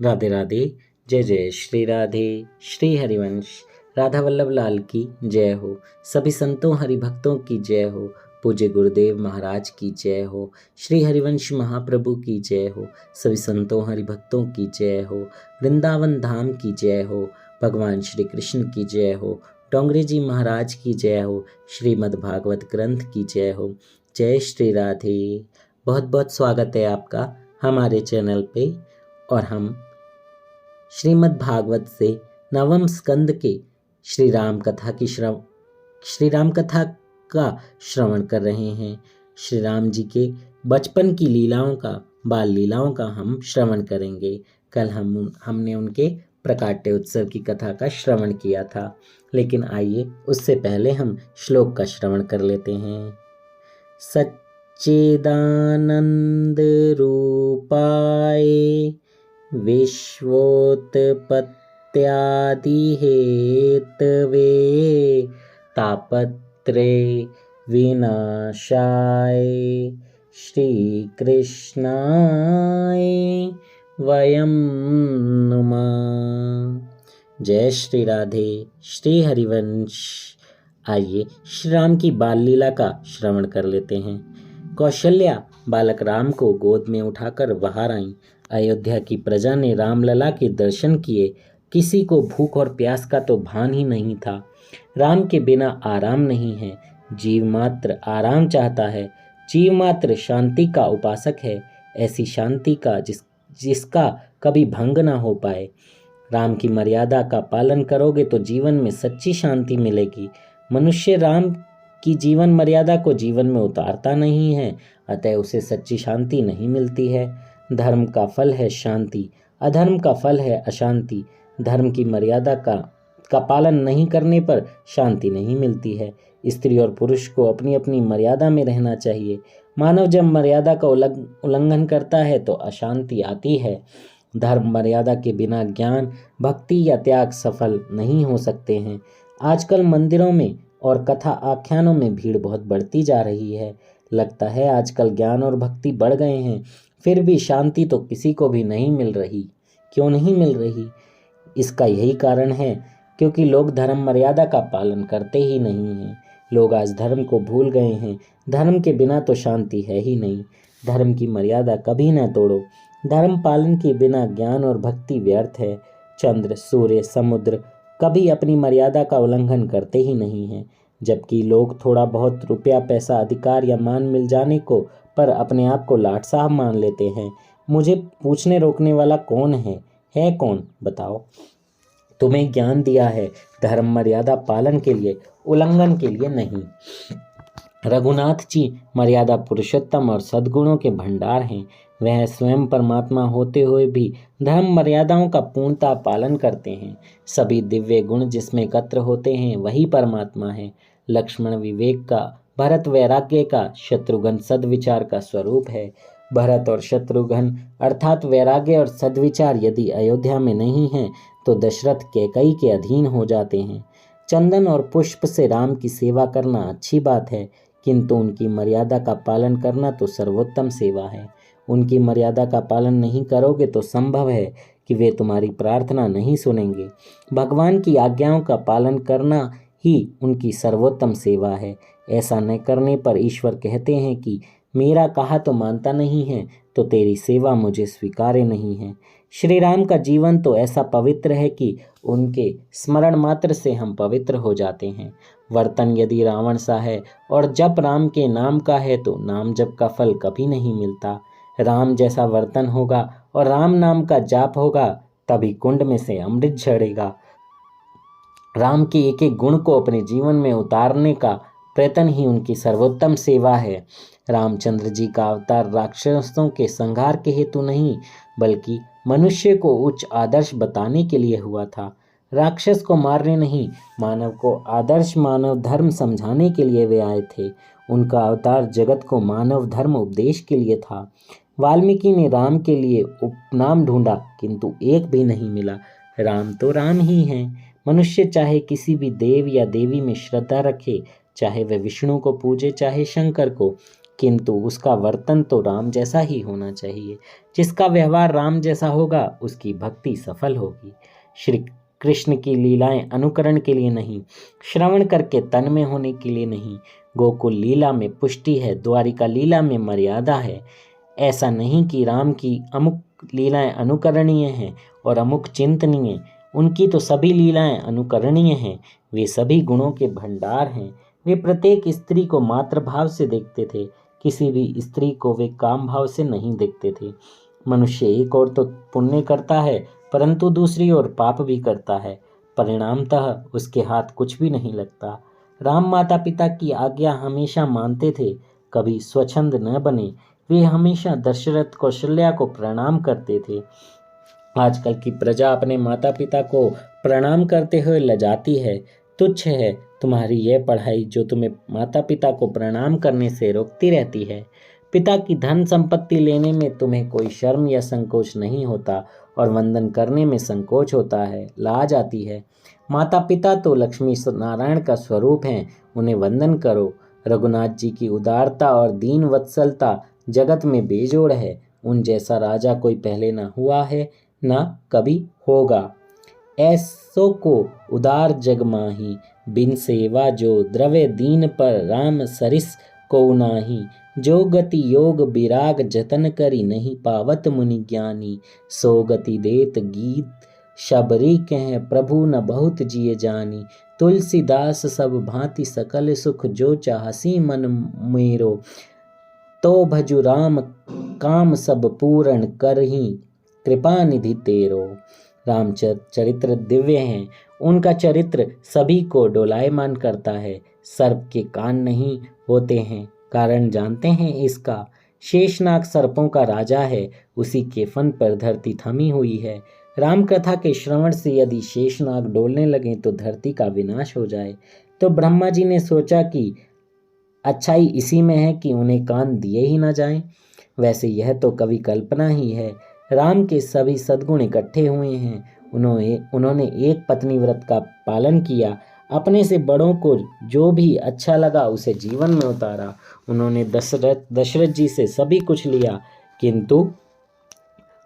राधे राधे। जय जय श्री राधे। श्री हरिवंश राधा वल्लभ लाल की जय हो। सभी संतों हरि भक्तों की जय हो। पूज्य गुरुदेव महाराज की जय हो। श्री हरिवंश महाप्रभु की जय हो। सभी संतों हरि भक्तों की जय हो। वृंदावन धाम की जय हो। भगवान श्री कृष्ण की जय हो। डोंगरे जी महाराज की जय हो। श्रीमद् भागवत ग्रंथ की जय हो। जय श्री राधे। बहुत बहुत स्वागत है आपका हमारे चैनल पे। और हम श्रीमद् भागवत से नवम स्कंद के श्री राम कथा का श्रवण कर रहे हैं। श्री राम जी के बचपन की लीलाओं का, बाल लीलाओं का हम श्रवण करेंगे। कल हमने उनके प्रकाट्य उत्सव की कथा का श्रवण किया था, लेकिन आइए उससे पहले हम श्लोक का श्रवण कर लेते हैं। सच्चिदानंद रूपाय विश्वोत्पत्त्यादिहेतवे तापत्रे विनाशाय श्रीकृष्णाय वयं नुमः। जय श्री राधे। श्री हरिवंश। आइए श्री राम की बाल लीला का श्रवण कर लेते हैं। कौशल्या बालक राम को गोद में उठाकर बाहर आई। अयोध्या की प्रजा ने रामलला के दर्शन किए। किसी को भूख और प्यास का तो भान ही नहीं था। राम के बिना आराम नहीं है। जीव मात्र आराम चाहता है। जीव मात्र शांति का उपासक है, ऐसी शांति का जिसका कभी भंग ना हो पाए। राम की मर्यादा का पालन करोगे तो जीवन में सच्ची शांति मिलेगी। मनुष्य राम की जीवन मर्यादा को जीवन में उतारता नहीं है, अतः उसे सच्ची शांति नहीं मिलती है। धर्म का फल है शांति, अधर्म का फल है अशांति। धर्म की मर्यादा का पालन नहीं करने पर शांति नहीं मिलती है। स्त्री और पुरुष को अपनी अपनी मर्यादा में रहना चाहिए। मानव जब मर्यादा का उल्लंघन करता है तो अशांति आती है। धर्म मर्यादा के बिना ज्ञान, भक्ति या त्याग सफल नहीं हो सकते हैं। आजकल मंदिरों में और कथा आख्यानों में भीड़ बहुत बढ़ती जा रही है। लगता है आजकल ज्ञान और भक्ति बढ़ गए हैं, फिर भी शांति तो किसी को भी नहीं मिल रही। क्यों नहीं मिल रही? इसका यही कारण है क्योंकि लोग धर्म मर्यादा का पालन करते ही नहीं हैं। लोग आज धर्म को भूल गए हैं। धर्म के बिना तो शांति है ही नहीं। धर्म की मर्यादा कभी न तोड़ो। धर्म पालन के बिना ज्ञान और भक्ति व्यर्थ है। चंद्र, सूर्य, समुद्र कभी अपनी मर्यादा का उल्लंघन करते ही नहीं हैं। जबकि लोग थोड़ा बहुत रुपया, पैसा, अधिकार या मान मिल जाने को पर अपने आप को लाट साहब मान लेते हैं। मुझे पूछने रोकने वाला कौन है कौन? बताओ। तुम्हें ज्ञान दिया है धर्म मर्यादा पालन के लिए, उल्लंघन के लिए नहीं। रघुनाथ जी मर्यादा पुरुषोत्तम और सद्गुणों के भंडार हैं। वह स्वयं परमात्मा होते हुए भी धर्म मर्यादाओं का पूर्णतः पालन करते हैं। सभी दिव्य गुण जिसमें एकत्र होते हैं वही परमात्मा है। लक्ष्मण विवेक का, भरत वैराग्य का, शत्रुघ्न सद्विचार का स्वरूप है। भरत और शत्रुघ्न अर्थात वैराग्य और सद्विचार यदि अयोध्या में नहीं है तो दशरथ कैकई के अधीन हो जाते हैं। चंदन और पुष्प से राम की सेवा करना अच्छी बात है, किंतु उनकी मर्यादा का पालन करना तो सर्वोत्तम सेवा है। उनकी मर्यादा का पालन नहीं करोगे तो संभव है कि वे तुम्हारी प्रार्थना नहीं सुनेंगे। भगवान की आज्ञाओं का पालन करना ही उनकी सर्वोत्तम सेवा है। ऐसा न करने पर ईश्वर कहते हैं कि मेरा कहा तो मानता नहीं है तो तेरी सेवा मुझे स्वीकार्य नहीं है। श्री राम का जीवन तो ऐसा पवित्र है कि उनके स्मरण मात्र से हम पवित्र हो जाते हैं। वर्तन यदि रावण सा है और जप राम के नाम का है तो नाम जप का फल कभी नहीं मिलता। राम जैसा वर्तन होगा और राम नाम का जाप होगा तभी कुंड में से अमृत झड़ेगा। राम के एक एक गुण को अपने जीवन में उतारने का प्रयत्न ही उनकी सर्वोत्तम सेवा है। रामचंद्र जी का अवतार राक्षसों के संहार के हेतु नहीं बल्कि मनुष्य को उच्च आदर्श बताने के लिए हुआ था। राक्षस को मारने नहीं, मानव को आदर्श मानव धर्म समझाने के लिए वे आए थे। उनका अवतार जगत को मानव धर्म उपदेश के लिए था। वाल्मीकि ने राम के लिए उपनाम ढूंढा किंतु एक भी नहीं मिला। राम तो राम ही हैं। मनुष्य चाहे किसी भी देव या देवी में श्रद्धा रखे, चाहे वह विष्णु को पूजे चाहे शंकर को, किंतु उसका वर्तन तो राम जैसा ही होना चाहिए। जिसका व्यवहार राम जैसा होगा उसकी भक्ति सफल होगी। श्री कृष्ण की लीलाएं अनुकरण के लिए नहीं, श्रवण करके तन में होने के लिए नहीं। गोकुल लीला में पुष्टि है, द्वारिका लीला में मर्यादा है। ऐसा नहीं कि राम की अमुक लीलाएं अनुकरणीय हैं और अमुक चिंतनीय। उनकी तो सभी लीलाएं अनुकरणीय हैं। वे सभी गुणों के भंडार हैं। वे प्रत्येक स्त्री को मातृभाव से देखते थे, किसी भी स्त्री को वे काम भाव से नहीं देखते थे। मनुष्य एक ओर तो पुण्य करता है परंतु दूसरी ओर पाप भी करता है। परिणामतः उसके हाथ कुछ भी नहीं लगता। राम माता पिता की आज्ञा हमेशा मानते थे, कभी स्वच्छंद न बने। वे हमेशा दशरथ कौशल्या को प्रणाम करते थे। आजकल की प्रजा अपने माता पिता को प्रणाम करते हुए लजाती है। तुच्छ है तुम्हारी यह पढ़ाई जो तुम्हें माता पिता को प्रणाम करने से रोकती रहती है। पिता की धन संपत्ति लेने में तुम्हें कोई शर्म या संकोच नहीं होता और वंदन करने में संकोच होता है, लाज आती है। माता पिता तो लक्ष्मी नारायण का स्वरूप हैं, उन्हें वंदन करो। रघुनाथ जी की उदारता और दीन वत्सलता जगत में बेजोड़ है। उन जैसा राजा कोई पहले न हुआ है न कभी होगा। ऐसो को उदार जग माही, बिन सेवा जो द्रव्य दीन पर राम सरिस को नाही। जो गति योग विराग जतन करी, नहीं पावत मुनि ज्ञानी। सो गति देत गीत शबरी कह, प्रभु न बहुत जिय जानी। तुलसीदास सब भांति सकल सुख, जो चाहसी मन मेरो। तो भजु राम काम सब पूर्ण करही, कृपा निधि तेरो। चरित्र दिव्य हैं, उनका चरित्र सभी को डोलायमान करता है। सर्प के कान नहीं होते हैं, कारण जानते हैं इसका। शेषनाग सर्पों का राजा है, उसी के फन पर धरती थमी हुई है। राम कथा के श्रवण से यदि शेषनाग डोलने लगे तो धरती का विनाश हो जाए। तो ब्रह्मा जी ने सोचा कि अच्छाई इसी में है कि उन्हें कान दिए ही न जाएं। वैसे यह तो कवि कल्पना ही है। राम के सभी सद्गुण इकट्ठे हुए हैं। उन्होंने एक पत्नी व्रत का पालन किया, अपने से बड़ों को जो भी अच्छा लगा उसे जीवन में उतारा। उन्होंने दशरथ जी से सभी कुछ लिया किंतु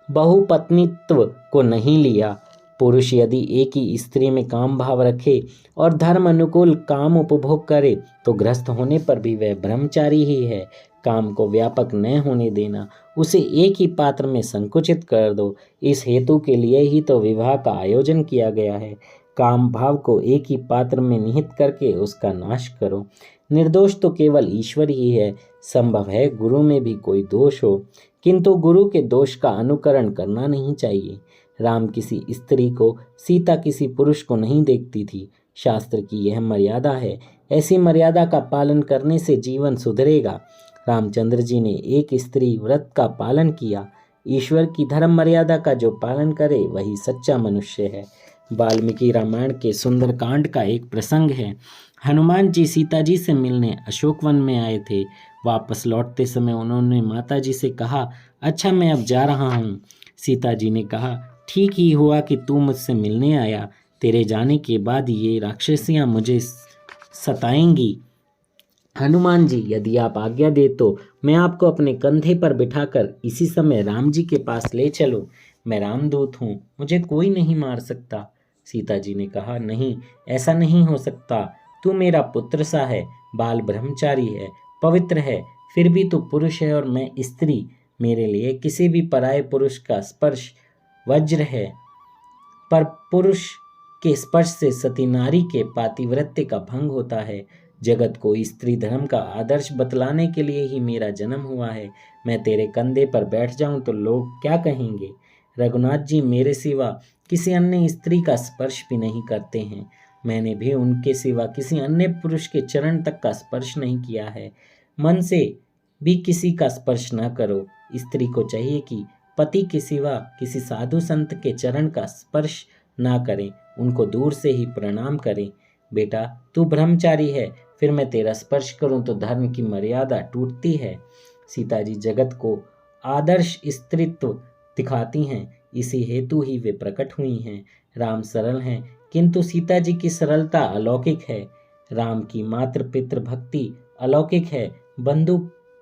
बहुपत्नीत्व को नहीं लिया। पुरुष यदि एक ही स्त्री में काम भाव रखे और धर्म अनुकूल काम उपभोग करे तो गृहस्थ होने पर भी वह ब्रह्मचारी ही है। काम को व्यापक न होने देना, उसे एक ही पात्र में संकुचित कर दो। इस हेतु के लिए ही तो विवाह का आयोजन किया गया है। काम भाव को एक ही पात्र में निहित करके उसका नाश करो। निर्दोष तो केवल ईश्वर ही है। संभव है गुरु में भी कोई दोष हो, किंतु गुरु के दोष का अनुकरण करना नहीं चाहिए। राम किसी स्त्री को, सीता किसी पुरुष को नहीं देखती थी। शास्त्र की यह मर्यादा है। ऐसी मर्यादा का पालन करने से जीवन सुधरेगा। रामचंद्र जी ने एक स्त्री व्रत का पालन किया। ईश्वर की धर्म मर्यादा का जो पालन करे वही सच्चा मनुष्य है। वाल्मीकि रामायण के सुंदरकांड का एक प्रसंग है। हनुमान जी सीता जी से मिलने अशोकवन में आए थे। वापस लौटते समय उन्होंने माता जी से कहा, अच्छा मैं अब जा रहा हूँ। सीता जी ने कहा, ठीक ही हुआ कि तू मुझसे मिलने आया। तेरे जाने के बाद ये राक्षसियाँ मुझे सताएंगी। हनुमान जी, यदि आप आज्ञा दे तो मैं आपको अपने कंधे पर बिठाकर इसी समय राम जी के पास ले चलूं। मैं रामदूत हूँ, मुझे कोई नहीं मार सकता। सीता जी ने कहा, नहीं, ऐसा नहीं हो सकता। तू मेरा पुत्र सा है, बाल ब्रह्मचारी है, पवित्र है, फिर भी तू पुरुष है और मैं स्त्री। मेरे लिए किसी भी पराये पुरुष का स्पर्श वज्र है। पर पुरुष के स्पर्श से सती नारी के पातिव्रत्य का भंग होता है। जगत को स्त्री धर्म का आदर्श बतलाने के लिए ही मेरा जन्म हुआ है। मैं तेरे कंधे पर बैठ जाऊं तो लोग क्या कहेंगे? रघुनाथ जी मेरे सिवा किसी अन्य स्त्री का स्पर्श भी नहीं करते हैं। मैंने भी उनके सिवा किसी अन्य पुरुष के चरण तक का स्पर्श नहीं किया है। मन से भी किसी का स्पर्श न करो। स्त्री को चाहिए कि पति के सिवा किसी साधु संत के चरण का स्पर्श ना करें, उनको दूर से ही प्रणाम करें। बेटा, तू ब्रह्मचारी है, फिर मैं तेरा स्पर्श करूं तो धर्म की मर्यादा टूटती है। सीता जी जगत को आदर्श स्त्रीत्व दिखाती हैं, इसी हेतु ही वे प्रकट हुई हैं। राम सरल हैं, किंतु सीता जी की सरलता अलौकिक है। राम की मातृ पितृ भक्ति अलौकिक है, बंधु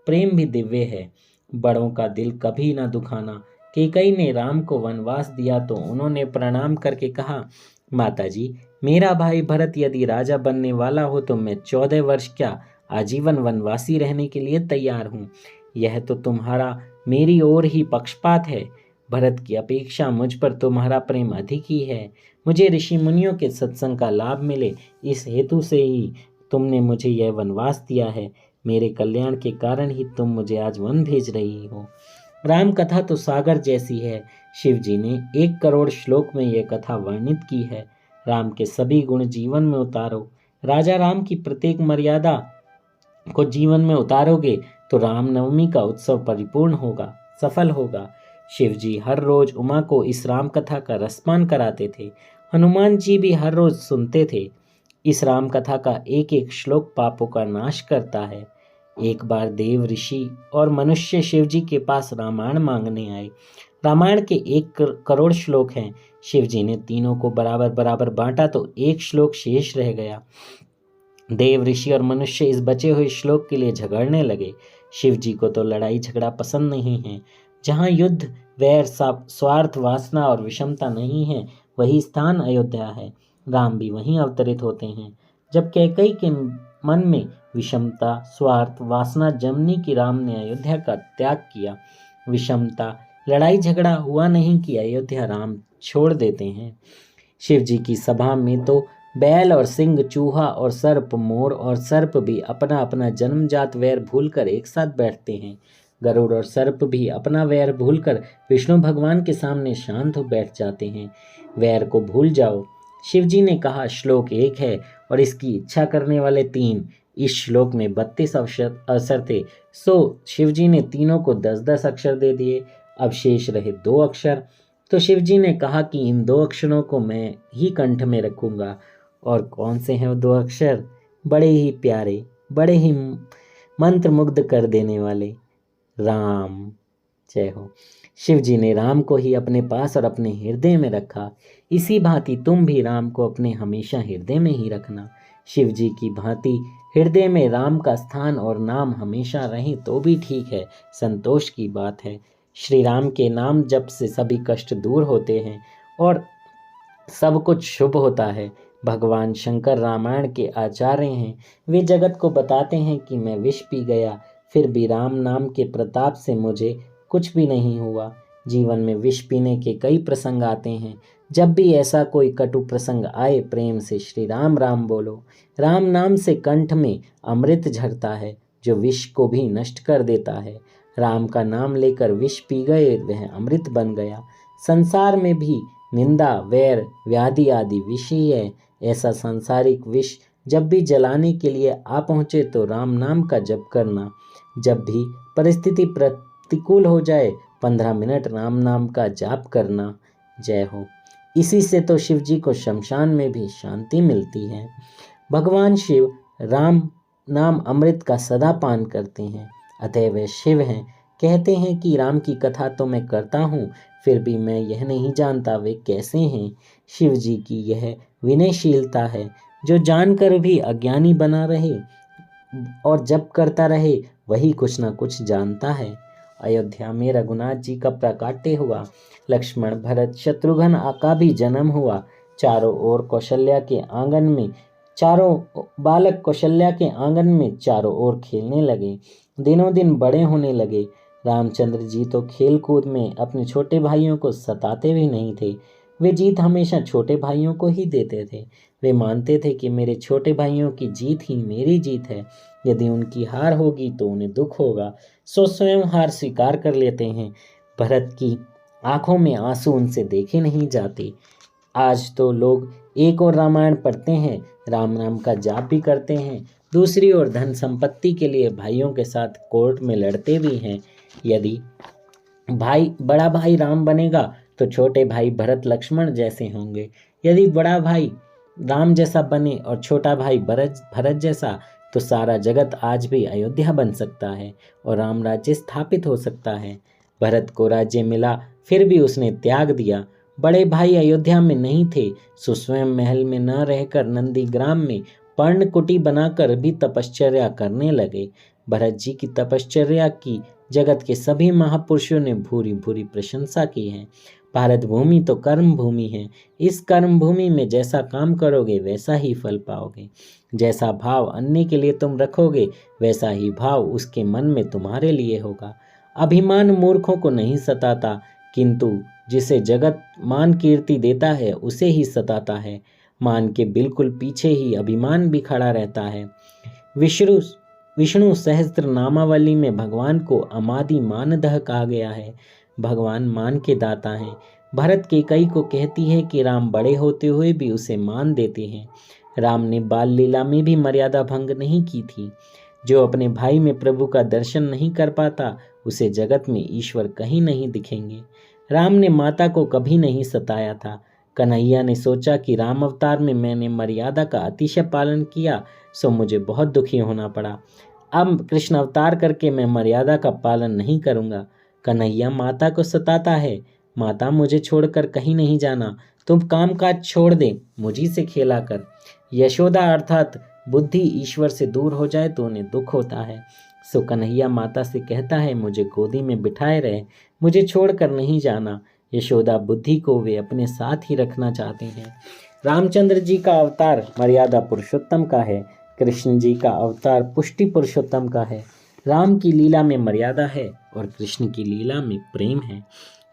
प्रेम भी दिव्य है। बड़ों का दिल कभी न दुखाना। कैकई ने राम को वनवास दिया तो उन्होंने प्रणाम करके कहा, माताजी, मेरा भाई भरत यदि राजा बनने वाला हो तो मैं 14 वर्ष क्या आजीवन वनवासी रहने के लिए तैयार हूँ। यह तो तुम्हारा मेरी ओर ही पक्षपात है। भरत की अपेक्षा मुझ पर तुम्हारा प्रेम अधिक ही है। मुझे ऋषि मुनियों के सत्संग का लाभ मिले, इस हेतु से ही तुमने मुझे यह वनवास दिया है। मेरे कल्याण के कारण ही तुम मुझे आज वन भेज रही हो। राम कथा तो सागर जैसी है। शिव जी ने 1 करोड़ श्लोक में यह कथा वर्णित की है। राम के सभी गुण जीवन में उतारो। राजा राम की प्रत्येक मर्यादा को जीवन में उतारोगे तो रामनवमी का उत्सव परिपूर्ण होगा, सफल होगा। शिव जी हर रोज उमा को इस राम कथा का रसपान कराते थे। हनुमान जी भी हर रोज सुनते थे। इस राम कथा का एक एक श्लोक पापों का नाश करता है। एक बार देव, ऋषि और मनुष्य शिव जी के पास रामायण मांगने आए। रामायण के 1 करोड़ श्लोक हैं। शिव जी ने तीनों को बराबर बराबर बांटा तो 1 श्लोक शेष रह गया। देव, ऋषि और मनुष्य इस बचे हुए श्लोक के लिए झगड़ने लगे। शिव जी को तो लड़ाई झगड़ा पसंद नहीं है। जहाँ युद्ध, वैर, स्वार्थ, वासना और विषमता नहीं है, वही स्थान अयोध्या है। राम भी वहीं अवतरित होते हैं। जब कैकई के मन में विषमता, स्वार्थ, वासना जमनी की राम ने अयोध्या का त्याग किया। विषमता, लड़ाई झगड़ा हुआ नहीं कि अयोध्या राम छोड़ देते हैं। शिव जी की सभा में तो बैल और सिंह, चूहा और सर्प, मोर और सर्प भी अपना अपना जन्मजात वैर भूलकर एक साथ बैठते हैं। गरुड़ और सर्प भी अपना वैर भूलकर विष्णु भगवान के सामने शांत हो बैठ जाते हैं। वैर को भूल जाओ। शिव जी ने कहा, श्लोक 1 है और इसकी इच्छा करने वाले 3। इस श्लोक में 32 अक्षर थे, सो शिव जी ने तीनों को 10-10 अक्षर दे दिए। अब शेष रहे 2 अक्षर। तो शिव जी ने कहा कि इन 2 अक्षरों को मैं ही कंठ में रखूंगा। और कौन से हैं वो 2 अक्षर? बड़े ही प्यारे, बड़े ही मंत्र मुग्ध कर देने वाले, राम। जय हो। शिव जी ने राम को ही अपने पास और अपने हृदय में रखा। इसी भांति तुम भी राम को अपने हमेशा हृदय में ही रखना। शिव जी की भांति हृदय में राम का स्थान और नाम हमेशा रहे तो भी ठीक है, संतोष की बात है। श्री राम के नाम जप से सभी कष्ट दूर होते हैं और सब कुछ शुभ होता है। भगवान शंकर रामायण के आचार्य हैं। वे जगत को बताते हैं कि मैं विष पी गया, फिर भी राम नाम के प्रताप से मुझे कुछ भी नहीं हुआ। जीवन में विष पीने के कई प्रसंग आते हैं। जब भी ऐसा कोई कटु प्रसंग आए, प्रेम से श्री राम राम बोलो। राम नाम से कंठ में अमृत झरता है, जो विष को भी नष्ट कर देता है। राम का नाम लेकर विष पी गए, वह अमृत बन गया। संसार में भी निंदा, वैर, व्याधि आदि विष ही है। ऐसा सांसारिक विष जब भी जलाने के लिए आ पहुँचे तो राम नाम का जप करना। जब भी परिस्थिति प्रतिकूल हो जाए, 15 मिनट राम नाम का जाप करना। जय हो। इसी से तो शिव जी को शमशान में भी शांति मिलती है। भगवान शिव राम नाम अमृत का सदा पान करते हैं, अतः वे शिव हैं। कहते हैं कि राम की कथा तो मैं करता हूँ, फिर भी मैं यह नहीं जानता वे कैसे हैं। शिव जी की यह विनयशीलता है, जो जानकर भी अज्ञानी बना रहे और जप करता रहे वही कुछ न कुछ जानता है। अयोध्या में रघुनाथ जी का प्राकट्य हुआ। लक्ष्मण, भरत, शत्रुघ्न का भी जन्म हुआ। चारों ओर कौशल्या के आंगन में चारों बालक कौशल्या के आंगन में चारों ओर खेलने लगे, दिनों दिन बड़े होने लगे। रामचंद्र जी तो खेल कूद में अपने छोटे भाइयों को सताते भी नहीं थे। वे जीत हमेशा छोटे भाइयों को ही देते थे। वे मानते थे कि मेरे छोटे भाइयों की जीत ही मेरी जीत है। यदि उनकी हार होगी तो उन्हें दुख होगा, सो स्वयं हार स्वीकार कर लेते हैं। भरत की आंखों में आंसू उनसे देखे नहीं जाते। आज तो लोग एक और रामायण पढ़ते हैं, राम नाम का जाप भी करते हैं, दूसरी ओर धन संपत्ति के लिए भाइयों के साथ कोर्ट में लड़ते भी हैं। यदि बड़ा भाई राम बनेगा तो छोटे भाई भरत लक्ष्मण जैसे होंगे। यदि बड़ा भाई राम जैसा बने और छोटा भाई भरत जैसा, तो सारा जगत आज भी अयोध्या बन सकता है और राम राज्य स्थापित हो सकता है। भरत को राज्य मिला, फिर भी उसने त्याग दिया। बड़े भाई अयोध्या में नहीं थे, सो स्वयं महल में न रहकर नंदीग्राम में पर्णकुटी बनाकर भी तपश्चर्या करने लगे। भरत जी की तपश्चर्या की जगत के सभी महापुरुषों ने भूरी भूरी प्रशंसा की है। भारत भूमि तो कर्म भूमि है। इस कर्म भूमि में जैसा काम करोगे वैसा ही फल पाओगे। जैसा भाव अन्य के लिए तुम रखोगे वैसा ही भाव उसके मन में तुम्हारे लिए होगा। अभिमान मूर्खों को नहीं सताता, किंतु जिसे जगत मान कीर्ति देता है उसे ही सताता है। मान के बिल्कुल पीछे ही अभिमान भी खड़ा रहता है। विष्णु सहस्त्र नामावली में भगवान को अमादि मानदह कहा गया है। भगवान मान के दाता हैं। भरत केकई को कहती है कि राम बड़े होते हुए भी उसे मान देते हैं। राम ने बाल लीला में भी मर्यादा भंग नहीं की थी। जो अपने भाई में प्रभु का दर्शन नहीं कर पाता उसे जगत में ईश्वर कहीं नहीं दिखेंगे। राम ने माता को कभी नहीं सताया था। कन्हैया ने सोचा कि राम अवतार में मैंने मर्यादा का अतिशय पालन किया, सो मुझे बहुत दुखी होना पड़ा। अब कृष्ण अवतार करके मैं मर्यादा का पालन नहीं करूँगा। कन्हैया माता को सताता है। माता मुझे छोड़कर कहीं नहीं जाना, तुम कामकाज छोड़ दे, मुझी से खेला कर। यशोदा अर्थात बुद्धि ईश्वर से दूर हो जाए तो उन्हें दुख होता है। सो कन्हैया माता से कहता है मुझे गोदी में बिठाए रहे, मुझे छोड़कर नहीं जाना। यशोदा बुद्धि को वे अपने साथ ही रखना चाहते हैं। रामचंद्र जी का अवतार मर्यादा पुरुषोत्तम का है। कृष्ण जी का अवतार पुष्टि पुरुषोत्तम का है। राम की लीला में मर्यादा है और कृष्ण की लीला में प्रेम है।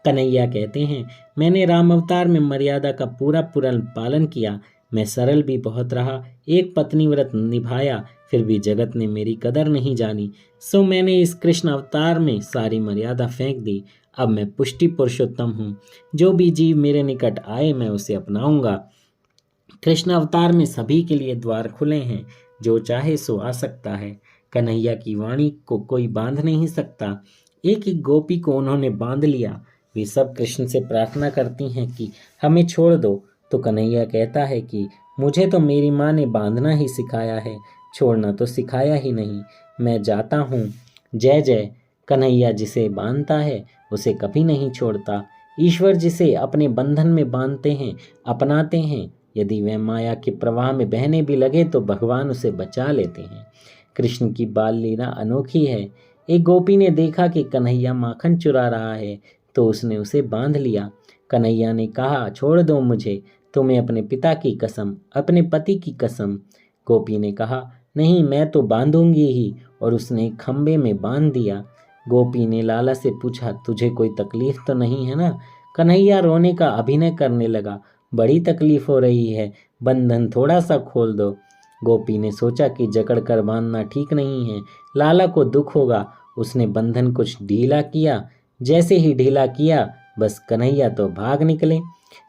कन्हैया कहते हैं मैंने राम अवतार में मर्यादा का पूरा पालन किया। मैं सरल भी बहुत रहा, एक पत्नी व्रत निभाया, फिर भी जगत ने मेरी कदर नहीं जानी। सो मैंने इस कृष्ण अवतार में सारी मर्यादा फेंक दी। अब मैं पुष्टि पुरुषोत्तम हूँ। जो भी जीव मेरे निकट आए मैं उसे अपनाऊंगा। कृष्ण अवतार में सभी के लिए द्वार खुले हैं, जो चाहे सो आ सकता है। कन्हैया की वाणी को कोई बांध नहीं सकता। एक एक गोपी को उन्होंने बांध लिया। वे सब कृष्ण से प्रार्थना करती हैं कि हमें छोड़ दो, तो कन्हैया कहता है कि मुझे तो मेरी माँ ने बांधना ही सिखाया है, छोड़ना तो सिखाया ही नहीं। मैं जाता हूँ। जय जय। कन्हैया जिसे बांधता है उसे कभी नहीं छोड़ता। ईश्वर जिसे अपने बंधन में बांधते हैं, अपनाते हैं। यदि वह माया के प्रवाह में बहने भी लगे तो भगवान उसे बचा लेते हैं। कृष्ण की बाल लीला अनोखी है। एक गोपी ने देखा कि कन्हैया माखन चुरा रहा है, तो उसने उसे बांध लिया। कन्हैया ने कहा छोड़ दो मुझे, तुम्हें अपने पिता की कसम, अपने पति की कसम। गोपी ने कहा नहीं, मैं तो बांधूंगी ही, और उसने खंबे में बांध दिया। गोपी ने लाला से पूछा तुझे कोई तकलीफ तो नहीं है ना? कन्हैया रोने का अभिनय करने लगा। बड़ी तकलीफ हो रही है, बंधन थोड़ा सा खोल दो। गोपी ने सोचा कि जकड़ कर बांधना ठीक नहीं है, लाला को दुख होगा। उसने बंधन कुछ ढीला किया। जैसे ही ढीला किया बस कन्हैया तो भाग निकले।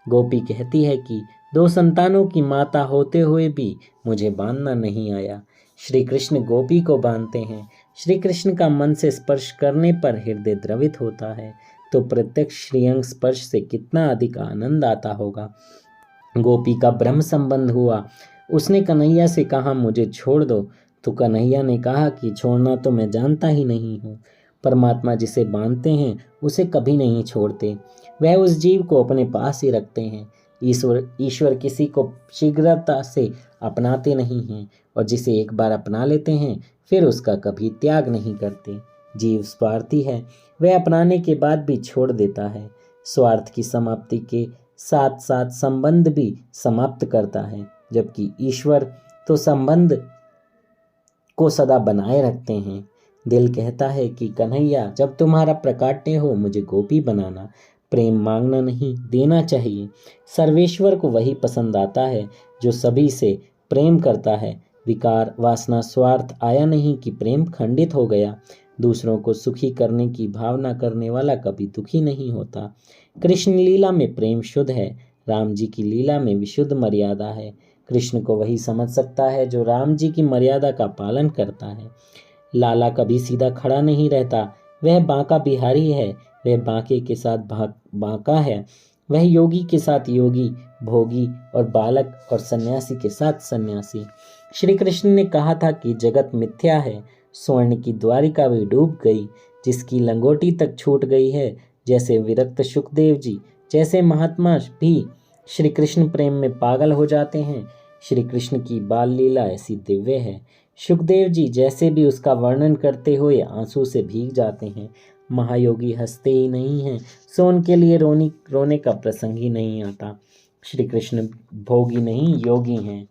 गोपी कहती है कि 2 संतानों की माता होते हुए भी मुझे बांधना नहीं आया। श्री कृष्ण गोपी को बांधते हैं। श्री कृष्ण का मन से स्पर्श करने पर हृदय द्रवित होता है, तो प्रत्यक्ष श्रीअंग स्पर्श से कितना अधिक आनंद आता होगा। गोपी का ब्रह्म संबंध हुआ। उसने कन्हैया से कहा मुझे छोड़ दो, तो कन्हैया ने कहा कि छोड़ना तो मैं जानता ही नहीं हूँ। परमात्मा जिसे बांधते हैं उसे कभी नहीं छोड़ते, वह उस जीव को अपने पास ही रखते हैं। ईश्वर किसी को शीघ्रता से अपनाते नहीं हैं, और जिसे एक बार अपना लेते हैं फिर उसका कभी त्याग नहीं करते। जीव स्वार्थी है, वह अपनाने के बाद भी छोड़ देता है। स्वार्थ की समाप्ति के साथ साथ संबंध भी समाप्त करता है, जबकि ईश्वर तो संबंध को सदा बनाए रखते हैं। दिल कहता है कि कन्हैया जब तुम्हारा प्रकाट्य हो मुझे गोपी बनाना। प्रेम मांगना नहीं, देना चाहिए। सर्वेश्वर को वही पसंद आता है जो सभी से प्रेम करता है। विकार, वासना, स्वार्थ आया नहीं कि प्रेम खंडित हो गया। दूसरों को सुखी करने की भावना करने वाला कभी दुखी नहीं होता। कृष्ण लीला में प्रेम शुद्ध है, राम जी की लीला में विशुद्ध मर्यादा है। कृष्ण को वही समझ सकता है जो राम जी की मर्यादा का पालन करता है। लाला कभी सीधा खड़ा नहीं रहता, वह बांका बिहारी है। वह बांके के साथ बांका है, वह योगी के साथ योगी, भोगी और बालक और सन्यासी के साथ सन्यासी। श्री कृष्ण ने कहा था कि जगत मिथ्या है। स्वर्ण की द्वारिका भी डूब गई, जिसकी लंगोटी तक छूट गई है। जैसे विरक्त सुखदेव जी जैसे महात्मा भी श्री कृष्ण प्रेम में पागल हो जाते हैं। श्री कृष्ण की बाल लीला ऐसी दिव्य है। सुखदेव जी जैसे भी उसका वर्णन करते हुए आंसू से भीग जाते हैं। महायोगी हंसते ही नहीं हैं, सो उनके लिए रोने का प्रसंग ही नहीं आता। श्री कृष्ण भोगी नहीं योगी हैं।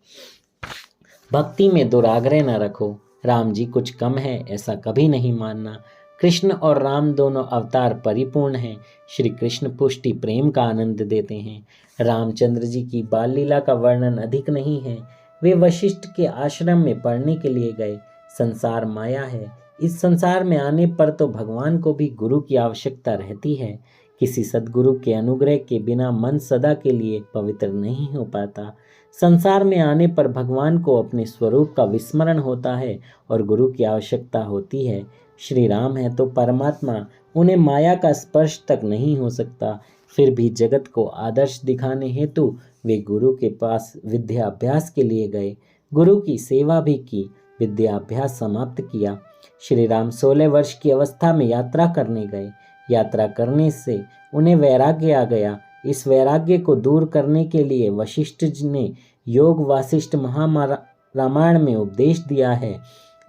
भक्ति में दुराग्रह न रखो। राम जी कुछ कम है ऐसा कभी नहीं मानना। कृष्ण और राम दोनों अवतार परिपूर्ण हैं। श्री कृष्ण पुष्टि प्रेम का आनंद देते हैं। रामचंद्र जी की बाल लीला का वर्णन अधिक नहीं है। वे वशिष्ठ के आश्रम में पढ़ने के लिए गए। संसार माया है। इस संसार में आने पर तो भगवान को भी गुरु की आवश्यकता रहती है। किसी सद्गुरु के अनुग्रह के बिना मन सदा के लिए पवित्र नहीं हो पाता। संसार में आने पर भगवान को अपने स्वरूप का विस्मरण होता है और गुरु की आवश्यकता होती है। श्री राम है तो परमात्मा, उन्हें माया का स्पर्श तक नहीं हो सकता। फिर भी जगत को आदर्श दिखाने हेतु वे गुरु के पास विद्या अभ्यास के लिए गए। गुरु की सेवा भी की, विद्या अभ्यास समाप्त किया। श्री राम 16 वर्ष की अवस्था में यात्रा करने गए। यात्रा करने से उन्हें वैराग्य आ गया। इस वैराग्य को दूर करने के लिए वशिष्ठ जी ने योग वासिष्ठ महारामायण में उपदेश दिया है।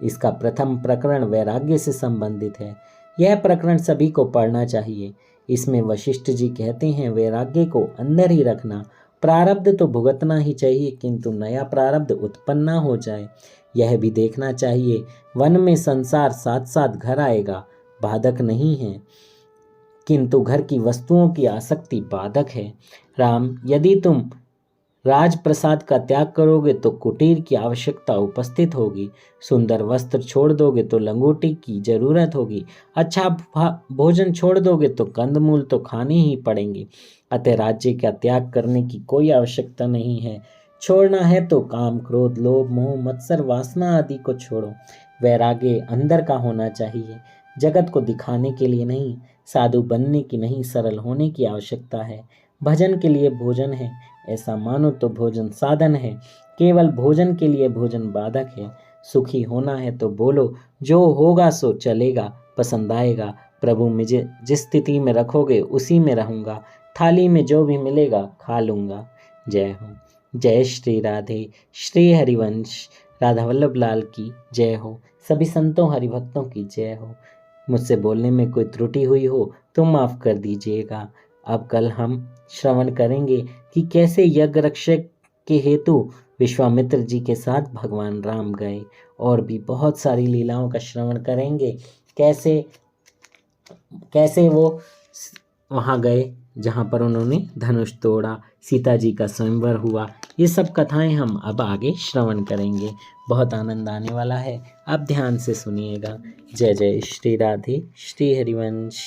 इसका प्रथम प्रकरण वैराग्य से संबंधित है। यह प्रकरण सभी को पढ़ना चाहिए। इसमें वशिष्ठ जी कहते हैं वैराग्य को अंदर ही रखना। प्रारब्ध तो भुगतना ही चाहिए, किंतु नया प्रारब्ध उत्पन्न ना हो जाए यह भी देखना चाहिए। वन में संसार साथ साथ घर आएगा, बाधक नहीं है, किंतु घर की वस्तुओं की आसक्ति बाधक है। राम, यदि तुम राजप्रसाद का त्याग करोगे तो कुटीर की आवश्यकता उपस्थित होगी। सुंदर वस्त्र छोड़ दोगे तो लंगोटी की जरूरत होगी। अच्छा भोजन छोड़ दोगे तो कंदमूल तो खाने ही पड़ेंगे। अतः राज्य का त्याग करने की कोई आवश्यकता नहीं है। छोड़ना है तो काम क्रोध लोभ मोह मत्सर वासना आदि को छोड़ो। वैराग्य अंदर का होना चाहिए, जगत को दिखाने के लिए नहीं। साधु बनने की नहीं, सरल होने की आवश्यकता है। भजन के लिए भोजन है ऐसा मानो तो भोजन साधन है। केवल भोजन के लिए भोजन बाधक है। सुखी होना है तो बोलो, जो होगा सो चलेगा, पसंद आएगा। प्रभु मुझे जिस स्थिति में रखोगे उसी में रहूँगा। थाली में जो भी मिलेगा खा लूँगा। जय हो। जय श्री राधे। श्री हरिवंश राधा वल्लभ लाल की जय हो। सभी संतों हरिभक्तों की जय हो। मुझसे बोलने में कोई त्रुटि हुई हो तो माफ़ कर दीजिएगा। अब कल हम श्रवण करेंगे कि कैसे यज्ञ रक्षक के हेतु विश्वामित्र जी के साथ भगवान राम गए, और भी बहुत सारी लीलाओं का श्रवण करेंगे। कैसे वो वहाँ गए जहाँ पर उन्होंने धनुष तोड़ा, सीता जी का स्वयंवर हुआ। ये सब कथाएं हम अब आगे श्रवण करेंगे। बहुत आनंद आने वाला है, आप ध्यान से सुनिएगा। जय जय श्री राधे। श्री हरिवंश।